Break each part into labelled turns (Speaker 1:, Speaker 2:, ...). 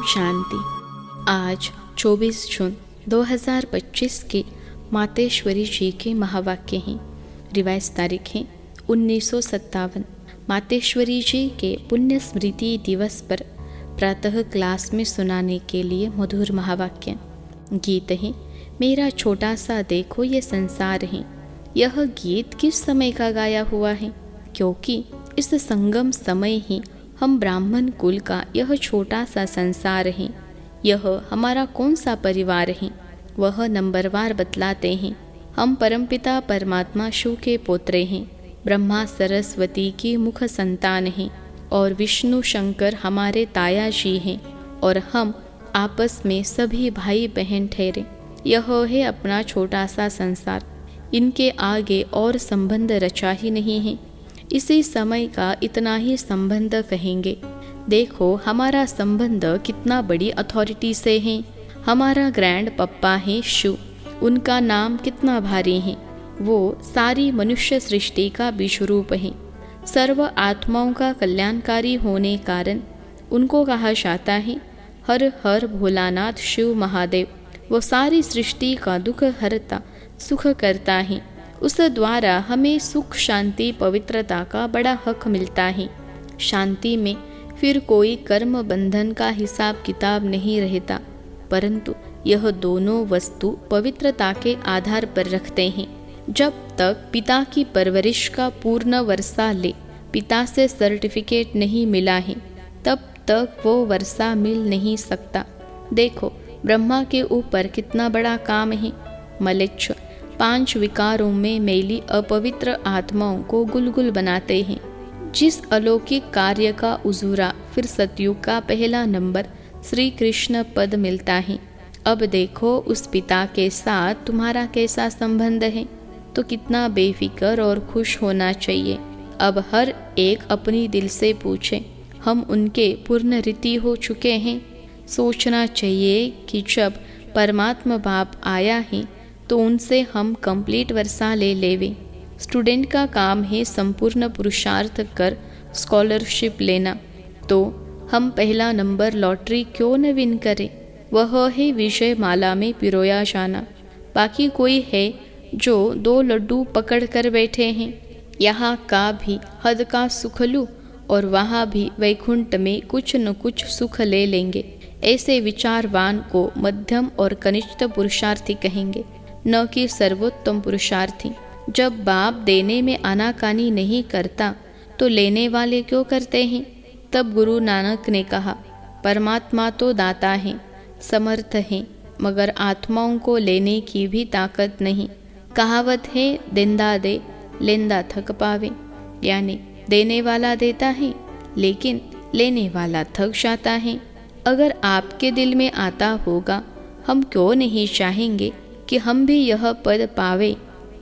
Speaker 1: शांति। आज 24 जून 2025 के मातेश्वरी जी के महावाक्य हैं। रिवाइज तारीख है 1957। मातेश्वरी जी के पुण्य स्मृति दिवस पर प्रातः क्लास में सुनाने के लिए मधुर महावाक्य। गीत है, मेरा छोटा सा देखो ये संसार है। यह गीत किस समय का गाया हुआ है? क्योंकि इस संगम समय ही हम ब्राह्मण कुल का यह छोटा सा संसार है। यह हमारा कौन सा परिवार है, वह नंबरवार बतलाते हैं। हम परमपिता परमात्मा शिव के पोत्रे हैं। ब्रह्मा सरस्वती की मुख संतान हैं और विष्णु शंकर हमारे ताया जी हैं और हम आपस में सभी भाई बहन ठहरे। यह है अपना छोटा सा संसार। इनके आगे और संबंध रचा ही नहीं है। इसी समय का इतना ही संबंध कहेंगे। देखो हमारा संबंध कितना बड़ी अथॉरिटी से है। हमारा ग्रैंड पप्पा है शिव, उनका नाम कितना भारी है। वो सारी मनुष्य सृष्टि का बीज रूप है। सर्व आत्माओं का कल्याणकारी होने कारण उनको कहा जाता है हर हर भोलानाथ शिव महादेव। वो सारी सृष्टि का दुख हरता सुख करता है। उस द्वारा हमें सुख शांति पवित्रता का बड़ा हक मिलता है। शांति में फिर कोई कर्म बंधन का हिसाब किताब नहीं रहता, परंतु यह दोनों वस्तु पवित्रता के आधार पर रखते हैं। जब तक पिता की परवरिश का पूर्ण वर्षा ले पिता से सर्टिफिकेट नहीं मिला है, तब तक वो वर्षा मिल नहीं सकता। देखो ब्रह्मा के ऊपर कितना बड़ा काम है। मलेच्छ 5 विकारों में मैली अपवित्र आत्माओं को गुलगुल बनाते हैं। जिस अलौकिक कार्य का उजूरा फिर सतयुग का पहला नंबर श्री कृष्ण पद मिलता है। अब देखो उस पिता के साथ तुम्हारा कैसा संबंध है, तो कितना बेफिक्र और खुश होना चाहिए। अब हर एक अपनी दिल से पूछे, हम उनके पूर्ण रीति हो चुके हैं? सोचना चाहिए कि जब परमात्मा बाप आया है तो उनसे हम कंप्लीट वर्षा ले लेवे। स्टूडेंट का काम है संपूर्ण पुरुषार्थ कर स्कॉलरशिप लेना, तो हम पहला नंबर लॉटरी क्यों न विन करें? वह है विजय माला में पिरोया जाना। बाकी कोई है जो 2 लड्डू पकड़ कर बैठे हैं, यहाँ का भी हद का सुख लूँ और वहाँ भी वैकुंठ में कुछ न कुछ सुख ले लेंगे। ऐसे विचारवान को मध्यम और कनिष्ठ पुरुषार्थी कहेंगे, न कि सर्वोत्तम पुरुषार्थी। जब बाप देने में आनाकानी नहीं करता तो लेने वाले क्यों करते हैं? तब गुरु नानक ने कहा, परमात्मा तो दाता है, समर्थ है, मगर आत्माओं को लेने की भी ताकत नहीं। कहावत है, देंदा दे लेंदा थक पावे, यानी देने वाला देता है लेकिन लेने वाला थक जाता है। अगर आपके दिल में आता होगा, हम क्यों नहीं चाहेंगे कि हम भी यह पद पावे।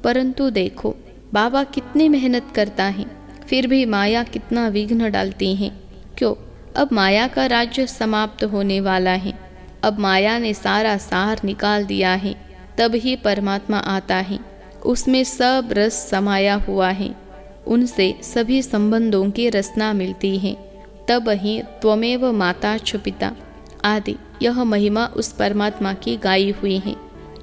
Speaker 1: परंतु देखो बाबा कितनी मेहनत करता है, फिर भी माया कितना विघ्न डालती है। क्यों? अब माया का राज्य समाप्त होने वाला है। अब माया ने सारा सार निकाल दिया है, तब ही परमात्मा आता है। उसमें सब रस समाया हुआ है, उनसे सभी संबंधों की रचना मिलती है। तब ही त्वमेव माता च पिता आदि यह महिमा उस परमात्मा की गाई हुई है।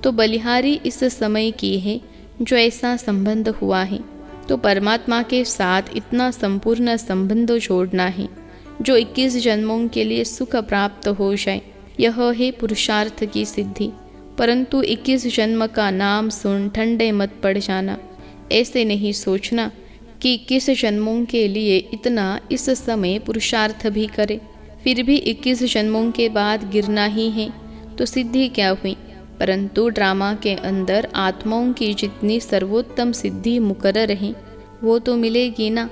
Speaker 1: तो बलिहारी इस समय की है जो ऐसा संबंध हुआ है। तो परमात्मा के साथ इतना संपूर्ण संबंध जोड़ना है जो 21 जन्मों के लिए सुख प्राप्त हो जाए। यह है पुरुषार्थ की सिद्धि। परंतु 21 जन्म का नाम सुन ठंडे मत पड़ जाना। ऐसे नहीं सोचना कि 21 जन्मों के लिए इतना इस समय पुरुषार्थ भी करे, फिर भी 21 जन्मों के बाद गिरना ही है, तो सिद्धि क्या हुई? परंतु ड्रामा के अंदर आत्माओं की जितनी सर्वोत्तम सिद्धि मुकर्रर है वो तो मिलेगी ना।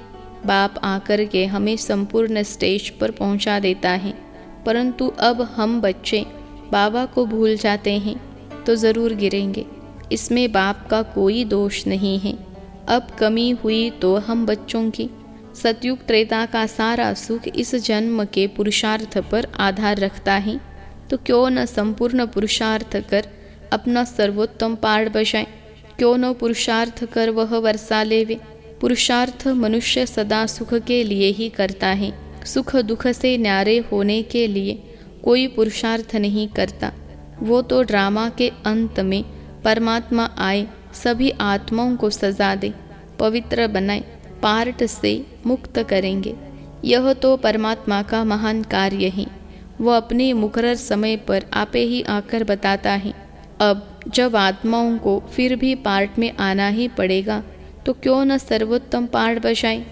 Speaker 1: बाप आकर के हमें संपूर्ण स्टेज पर पहुंचा देता है, परंतु अब हम बच्चे बाबा को भूल जाते हैं तो ज़रूर गिरेंगे। इसमें बाप का कोई दोष नहीं है। अब कमी हुई तो हम बच्चों की। सतयुग त्रेता का सारा सुख इस जन्म के पुरुषार्थ पर आधार रखता है, तो क्यों न संपूर्ण पुरुषार्थ कर अपना सर्वोत्तम पाठ बजाए। क्यों न पुरुषार्थ कर वह वर्षा लेवे। पुरुषार्थ मनुष्य सदा सुख के लिए ही करता है। सुख दुख से न्यारे होने के लिए कोई पुरुषार्थ नहीं करता। वो तो ड्रामा के अंत में परमात्मा आए, सभी आत्माओं को सजा दे, पवित्र बनाए, पार्ट से मुक्त करेंगे। यह तो परमात्मा का महान कार्य है। वो अपने मुकर्रर समय पर आपे ही आकर बताता है। अब जब आत्माओं को फिर भी पार्ट में आना ही पड़ेगा तो क्यों न सर्वोत्तम पार्ट बजाए।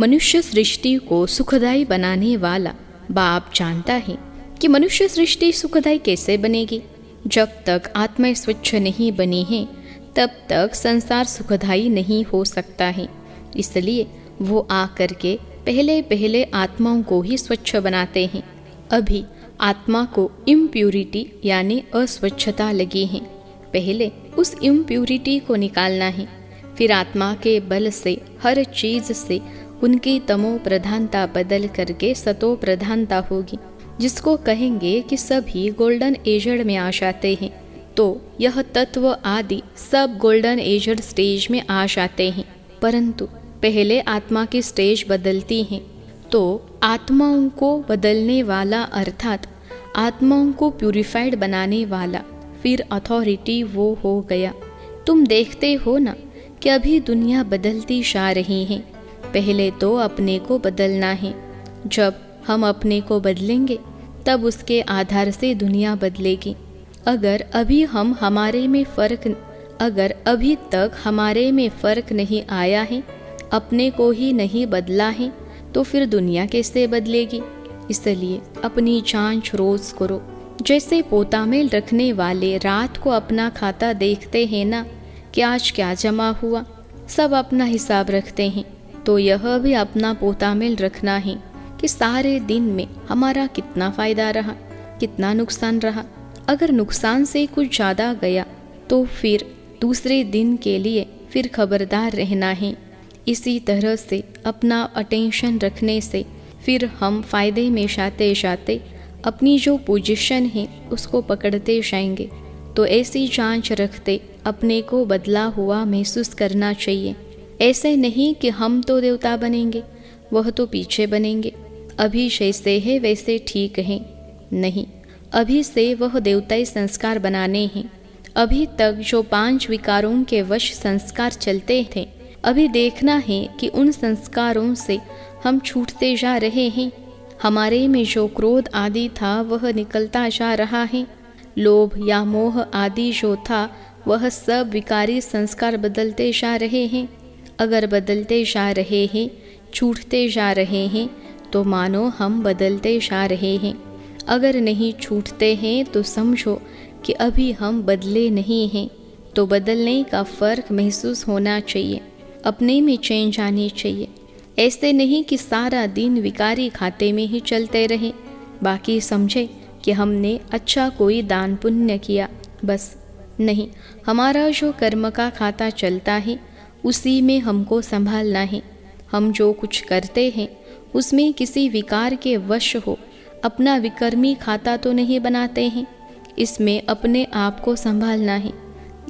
Speaker 1: मनुष्य सृष्टि को सुखदायी बनाने वाला बाप जानता है कि मनुष्य सृष्टि सुखदायी कैसे बनेगी। जब तक आत्मा स्वच्छ नहीं बनी है तब तक संसार सुखदायी नहीं हो सकता है। इसलिए वो आकर के पहले पहले आत्माओं को ही स्वच्छ बनाते हैं। अभी आत्मा को इम्प्यूरिटी यानी अस्वच्छता लगी है। पहले उस इम्प्यूरिटी को निकालना है। फिर आत्मा के बल से हर चीज से उनकी तमो प्रधानता बदल करके सतो प्रधानता होगी, जिसको कहेंगे कि सभी गोल्डन एजड में आ जाते हैं। तो यह तत्व आदि सब गोल्डन एजड स्टेज में आ जाते हैं। परंतु पहले आत्मा की स्टेज बदलती हैं। तो आत्माओं को बदलने वाला अर्थात आत्माओं को प्यूरिफाइड बनाने वाला फिर अथॉरिटी वो हो गया। तुम देखते हो ना कि अभी दुनिया बदलती जा रही है। पहले तो अपने को बदलना है। जब हम अपने को बदलेंगे तब उसके आधार से दुनिया बदलेगी। अगर अभी तक हमारे में फर्क नहीं आया है, अपने को ही नहीं बदला है, तो फिर दुनिया कैसे बदलेगी। इसलिए अपनी जांच रोज करो। जैसे पोता में रखने वाले रात को अपना खाता देखते हैं ना कि आज क्या जमा हुआ, सब अपना हिसाब रखते हैं। तो यह भी अपना पोता में रखना है कि सारे दिन में हमारा कितना फायदा रहा, कितना नुकसान रहा। अगर नुकसान से कुछ ज़्यादा गया तो फिर दूसरे दिन के लिए फिर खबरदार रहना है। इसी तरह से अपना अटेंशन रखने से फिर हम फायदे में जाते जाते अपनी जो पोजीशन है उसको पकड़ते जाएंगे। तो ऐसी जांच रखते अपने को बदला हुआ महसूस करना चाहिए। ऐसे नहीं कि हम तो देवता बनेंगे, वह तो पीछे बनेंगे, अभी जैसे है वैसे ठीक है। नहीं, अभी से वह देवताई संस्कार बनाने हैं। अभी तक जो 5 विकारों के वश संस्कार चलते थे, अभी देखना है कि उन संस्कारों से हम छूटते जा रहे हैं। हमारे में जो क्रोध आदि था वह निकलता जा रहा है। लोभ या मोह आदि जो था वह सब विकारी संस्कार बदलते जा रहे हैं। अगर बदलते जा रहे हैं, छूटते जा रहे हैं, तो मानो हम बदलते जा रहे हैं। अगर नहीं छूटते हैं तो समझो कि अभी हम बदले नहीं हैं। तो बदलने का फर्क महसूस होना चाहिए, अपने में चेंज आनी चाहिए। ऐसे नहीं कि सारा दिन विकारी खाते में ही चलते रहे, बाकी समझे कि हमने अच्छा कोई दान पुण्य किया, बस नहीं। हमारा जो कर्म का खाता चलता है उसी में हमको संभालना है। हम जो कुछ करते हैं उसमें किसी विकार के वश हो अपना विकर्मी खाता तो नहीं बनाते हैं। इसमें अपने आप को संभालना है।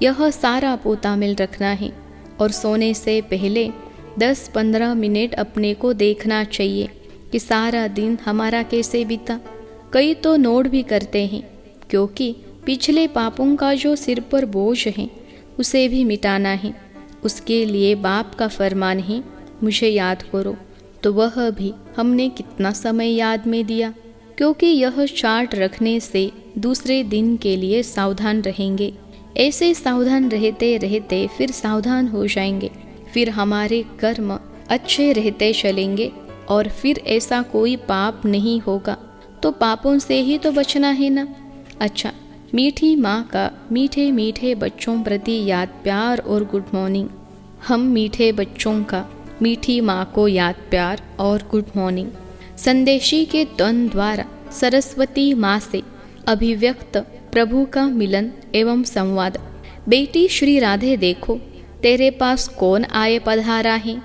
Speaker 1: यह सारा पोता मिल रखना है। और सोने से पहले 10-15 मिनट अपने को देखना चाहिए कि सारा दिन हमारा कैसे बीता। कई तो नोट भी करते हैं, क्योंकि पिछले पापों का जो सिर पर बोझ है उसे भी मिटाना है। उसके लिए बाप का फरमान है, मुझे याद करो। तो वह भी हमने कितना समय याद में दिया, क्योंकि यह चार्ट रखने से दूसरे दिन के लिए सावधान रहेंगे। ऐसे सावधान रहते रहते फिर सावधान हो जाएंगे। फिर हमारे कर्म अच्छे रहते चलेंगे और फिर ऐसा कोई पाप नहीं होगा। तो पापों से ही तो बचना है ना। अच्छा, मीठी माँ का मीठे मीठे बच्चों प्रति याद, प्यार और गुड मॉर्निंग। हम मीठे बच्चों का मीठी माँ को याद, प्यार और गुड मॉर्निंग। संदेशी के तन द्वारा सरस्वती माँ से अभिव्यक्त प्रभु का मिलन एवं संवाद। बेटी श्री राधे, देखो तेरे पास कौन आए पधारा है।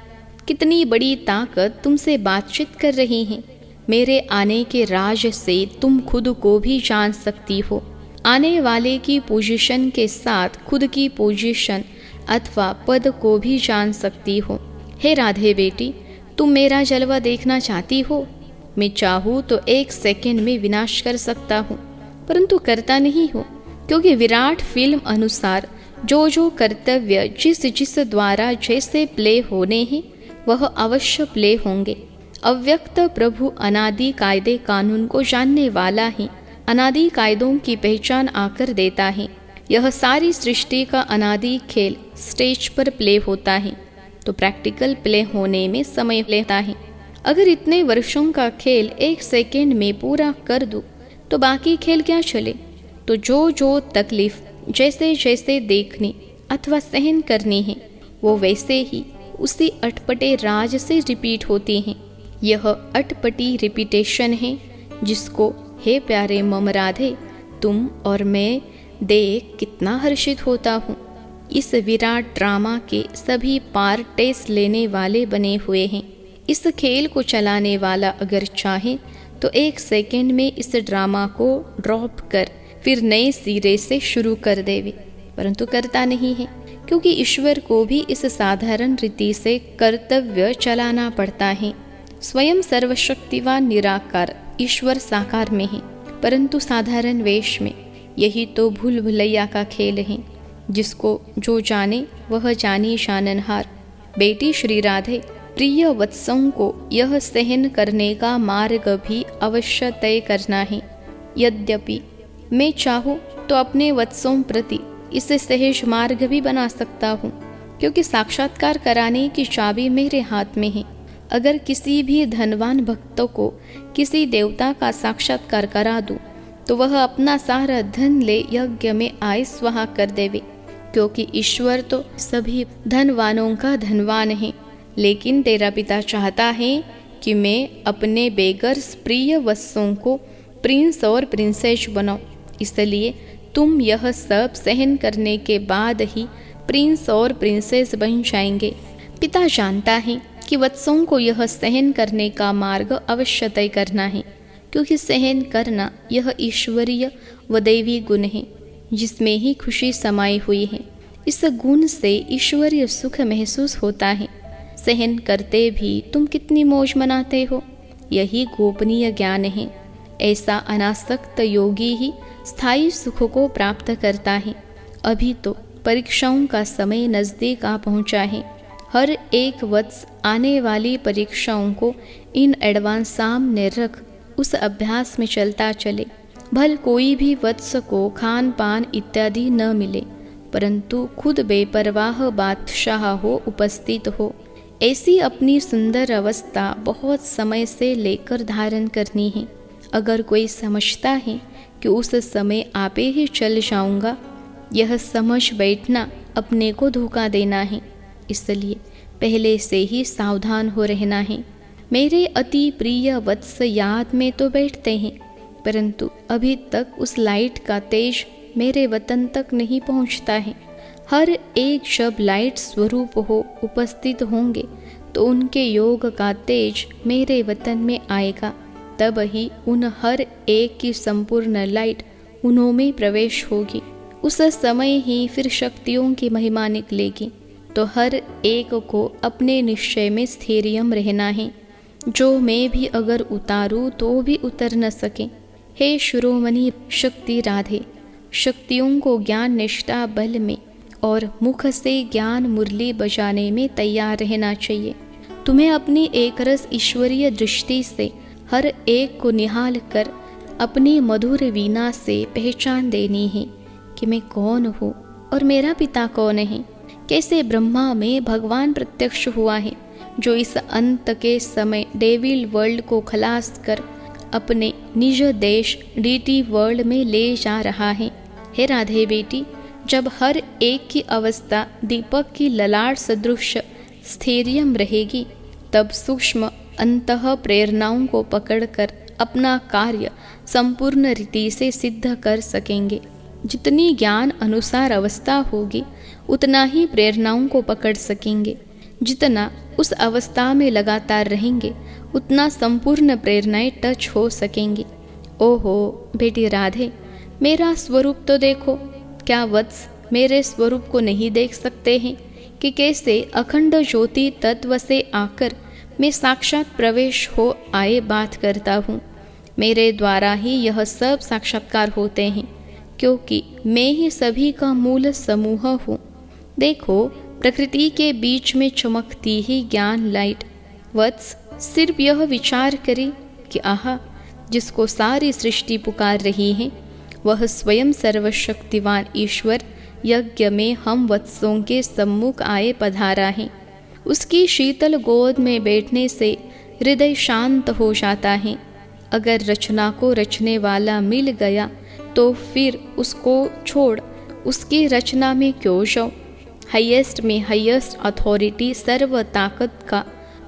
Speaker 1: कितनी बड़ी ताकत तुमसे बातचीत कर रही है। मेरे आने के राज से तुम खुद को भी जान सकती हो। आने वाले की पोजीशन के साथ खुद की पोजीशन अथवा पद को भी जान सकती हो। हे राधे बेटी, तुम मेरा जलवा देखना चाहती हो? मैं चाहूँ तो 1 सेकंड में विनाश कर सकता हूँ, परंतु करता नहीं हूँ, क्योंकि विराट फिल्म अनुसार जो जो कर्तव्य जिस द्वारा जैसे प्ले होने हैं वह अवश्य प्ले होंगे। अव्यक्त प्रभु अनादि कायदे कानून को जानने वाला ही अनादि कायदों की पहचान आकर देता है। यह सारी सृष्टि का अनादि खेल स्टेज पर प्ले होता है, तो प्रैक्टिकल प्ले होने में समय लेता है। अगर इतने वर्षों का खेल 1 सेकंड में पूरा कर दूं, तो बाकी खेल क्या चले। तो जो जो तकलीफ जैसे जैसे देखनी अथवा सहन करनी है, वो वैसे ही उसी अटपटे राज से रिपीट होती हैं। यह अटपटी रिपीटेशन है जिसको हे प्यारे मम राधे तुम और मैं देख कितना हर्षित होता हूँ। इस विराट ड्रामा के सभी पार्ट टेस्ट लेने वाले बने हुए हैं। इस खेल को चलाने वाला अगर चाहे तो 1 सेकंड में इस ड्रामा को ड्रॉप कर फिर नए सिरे से शुरू कर देवे, परंतु करता नहीं है, क्योंकि ईश्वर को भी इस साधारण रीति से कर्तव्य चलाना पड़ता है। स्वयं सर्वशक्तिवान निराकार ईश्वर साकार में है, परंतु साधारण वेश में। यही तो भूल भुलैया का खेल है, जिसको जो जाने वह जानी जाननहार। बेटी श्री राधे प्रिय वत्सों को यह सहन करने का मार्ग भी अवश्य तय करना है। यद्यपि मैं चाहूँ तो अपने वत्सों प्रति इसे सहज मार्ग भी बना सकता हूँ, क्योंकि साक्षात्कार कराने की चाबी मेरे हाथ में है। अगर किसी भी धनवान भक्तों को किसी देवता का साक्षात्कार करा दूँ, तो वह अपना सारा धन ले यज्ञ में आय स्वाहा कर देवे, क्योंकि ईश्वर तो सभी धनवानों का धनवान है। लेकिन तेरा पिता चाहता है कि मैं अपने बेगर्स प्रिय वत्सों को प्रिंस और प्रिंसेस बनाऊं, इसलिए तुम यह सब सहन करने के बाद ही प्रिंस और प्रिंसेस बन जाएंगे। पिता जानता है कि वत्सों को यह सहन करने का मार्ग अवश्य तय करना है, क्योंकि सहन करना यह ईश्वरीय व दैवी गुण है, जिसमें ही खुशी समाई हुई है। इस गुण से ईश्वरीय सुख महसूस होता है। सहन करते भी तुम कितनी मौज मनाते हो, यही गोपनीय ज्ञान है। ऐसा अनासक्त योगी ही स्थायी सुख को प्राप्त करता है। अभी तो परीक्षाओं का समय नज़दीक आ पहुंचा है। हर एक वत्स आने वाली परीक्षाओं को इन एडवांस सामने रख उस अभ्यास में चलता चले। भल कोई भी वत्स को खान पान इत्यादि न मिले, परंतु खुद बेपरवाह बादशाह हो उपस्थित हो, ऐसी अपनी सुंदर अवस्था बहुत समय से लेकर धारण करनी है। अगर कोई समझता है कि उस समय आपे ही चल जाऊंगा, यह समझ बैठना अपने को धोखा देना है। इसलिए पहले से ही सावधान हो रहना है। मेरे अति प्रिय वत्स याद में तो बैठते हैं, परंतु अभी तक उस लाइट का तेज मेरे वतन तक नहीं पहुंचता है। हर एक जब लाइट स्वरूप हो उपस्थित होंगे तो उनके योग का तेज मेरे वतन में आएगा, तब ही उन हर एक की संपूर्ण लाइट उन्हों में प्रवेश होगी। उस समय ही फिर शक्तियों की महिमा निकलेगी। तो हर एक को अपने निश्चय में स्थैर्यम रहना है, जो मैं भी अगर उतारूँ तो भी उतर न सके। हे शिरोमणि शक्ति राधे, शक्तियों को ज्ञान निष्ठा बल में और मुख से ज्ञान मुरली बजाने में तैयार रहना चाहिए। तुम्हें अपनी एकरस ईश्वरीय दृष्टि से हर एक को निहाल कर अपनी मधुर वीणा से पहचान देनी है कि मैं कौन हूँ और मेरा पिता कौन है। कैसे ब्रह्मा में भगवान प्रत्यक्ष हुआ है, जो इस अंत के समय डेविल वर्ल्ड को खलास कर अपने निज देश डीटी वर्ल्ड में ले जा रहा है। हे राधे बेटी, जब हर एक की अवस्था दीपक की ललाट सदृश स्थैर्यम रहेगी, तब सूक्ष्म अंतः प्रेरणाओं को पकड़कर अपना कार्य संपूर्ण रीति से सिद्ध कर सकेंगे। जितनी ज्ञान अनुसार अवस्था होगी, उतना ही प्रेरणाओं को पकड़ सकेंगे। जितना उस अवस्था में लगातार रहेंगे, उतना संपूर्ण प्रेरणाएं टच हो सकेंगी। ओहो बेटी राधे, मेरा स्वरूप तो देखो। क्या वत्स मेरे स्वरूप को नहीं देख सकते हैं कि कैसे अखंड ज्योति तत्व से आकर मैं साक्षात प्रवेश हो आए बात करता हूँ। मेरे द्वारा ही यह सब साक्षात्कार होते हैं, क्योंकि मैं ही सभी का मूल समूह हूँ। देखो, प्रकृति के बीच में चमकती ही ज्ञान लाइट। वत्स, सिर्फ यह विचार करें कि आहा, जिसको सारी सृष्टि पुकार रही है, वह स्वयं सर्वशक्तिवान ईश्वर यज्ञ में हम वत्सों के सम्मुख आए पधारा है। उसकी शीतल गोद में बैठने से हृदय शांत हो जाता है। अगर रचना को रचने वाला मिल गया तो फिर उसको छोड़ उसकी रचना में क्यों जाओ। हाईएस्ट में हाईएस्ट अथॉरिटी, सर्व ताकत का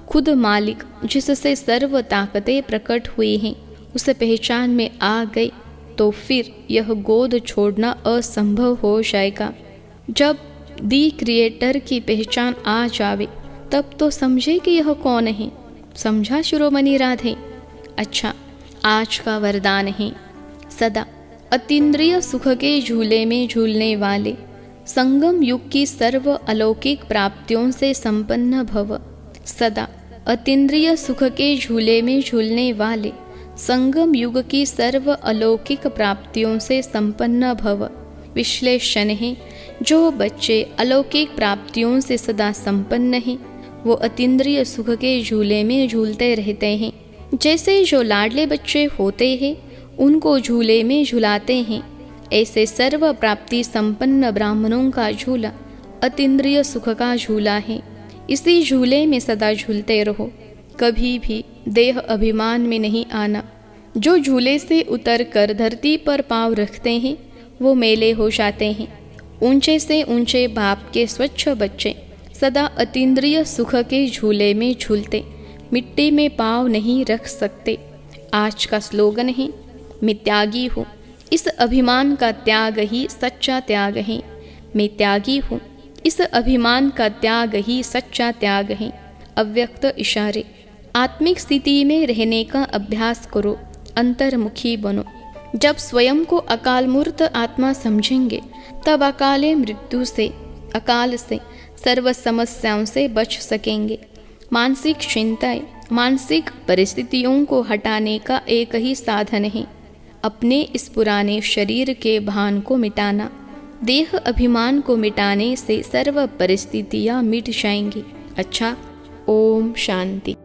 Speaker 1: खुद मालिक, जिससे सर्व ताकतें प्रकट हुई हैं, उसे पहचान में आ गई तो फिर यह गोद छोड़ना असंभव हो जाएगा। जब दी क्रिएटर की पहचान आ जावे तब तो समझे कि यह कौन है। समझा शिरोमणि राधे? अच्छा, आज का वरदान है, सदा अतीन्द्रिय सुख के झूले में झूलने वाले, संगम युग की सर्व अलौकिक प्राप्तियों से संपन्न भव। सदा अतीन्द्रिय सुख के झूले में झूलने वाले, संगम युग की सर्व अलौकिक प्राप्तियों से संपन्न भव। विश्लेषण है, जो बच्चे अलौकिक प्राप्तियों से सदा संपन्न हैं, वो अतीन्द्रिय सुख के झूले में झूलते रहते हैं। जैसे जो लाडले बच्चे होते हैं उनको झूले में झुलाते हैं, ऐसे सर्व प्राप्ति संपन्न ब्राह्मणों का झूला अतीन्द्रिय सुख का झूला है। इसी झूले में सदा झूलते रहो, कभी भी देह अभिमान में नहीं आना। जो झूले से उतर कर धरती पर पांव रखते हैं वो मेले हो जाते हैं। ऊंचे से ऊंचे बाप के स्वच्छ बच्चे सदा अतीन्द्रिय सुख के झूले में झूलते मिट्टी में पांव नहीं रख सकते। आज का स्लोगन है, मैं त्यागी हूँ, इस अभिमान का त्याग ही सच्चा त्याग है। मैं त्यागी हूँ, इस अभिमान का त्याग ही सच्चा त्याग है। अव्यक्त इशारे। आत्मिक स्थिति में रहने का अभ्यास करो, अंतर्मुखी बनो। जब स्वयं को अकाल मूर्त आत्मा समझेंगे तब अकाले मृत्यु से, अकाल से, सर्व समस्याओं से बच सकेंगे। मानसिक चिंताएं, मानसिक परिस्थितियों को हटाने का एक ही साधन है, अपने इस पुराने शरीर के भान को मिटाना। देह अभिमान को मिटाने से सर्व परिस्थितियां मिट जाएंगी। अच्छा, ओम शांति।